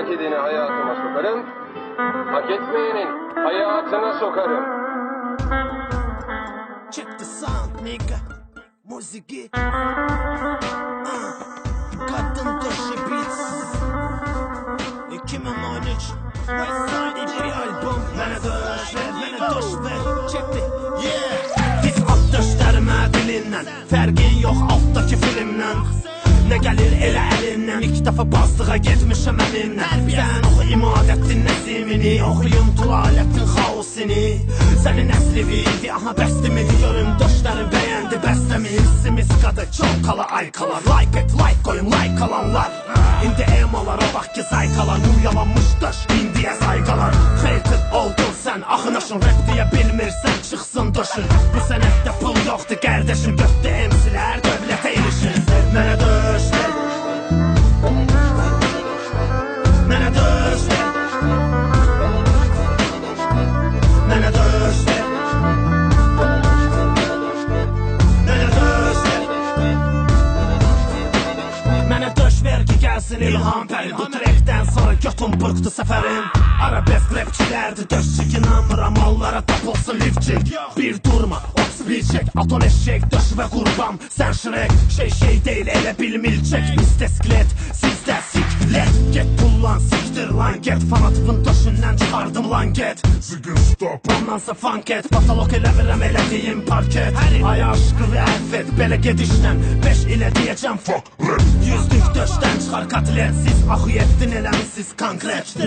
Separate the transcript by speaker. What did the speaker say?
Speaker 1: hak edeni hayatıma sokarım, hak etmeyenin hayatına sokarım.
Speaker 2: Check the sound nigga. Musiki. Kadın dışı beats. 2013 bir albüm. Bana döş ver. Check the yeah. Biz alt döşlerime dilinden, fərqin yox altdaki filmdən. Ne gelir elə əlindən, ilk dəfə bastığa getmişəm əminlə. Sən oxu imadəttin nəzimini, oxuyum tulaləttin xaosini. Sənin əsriviydi, aha bəstimini görüm, döşlərin bəyəndi bəstəmi. Hissimiz qadı, çox qala aykalar. Like koyun, like alanlar. İndi emalara bax ki zaykalar, nuryalanmış döş, indiyə zayqalar. Faker oldun sən, axınaşın rap deyə bilmirsən, çıxsın döşün. Bu sənətdə pul yoxdur qardeşim, götdü emsilər, dövlətə ilişin. Mənə döş ver, mənə döş ver, mənə döş ver, mənə döş ver, mənə döş ver ki gəlsin ilham pəri. Bu trekdən sonra Göteborg'du səfərim. Arabesk rapçilərdi, döşçük inanmıram, mallara tapılsın lifçik. Bir durma, bir çek, aton eşek, döş ve kurban. Sen şirek, şey değil, ele bil milçek. Bizde sklet, sizde siklet. Get pullan, siktir lan get. Fanatıfın döşünden çıkardım lan get. Zigin stop, ondansa funk et. Patalok ele verem, ele diyeyim parket. Ay aşkı ve affet, belə gedişlə 5 ile diyeceğim fuck rap. Yüzlük döşten çıkar katlet. Siz ahı ettin, eləmişsiz konkret.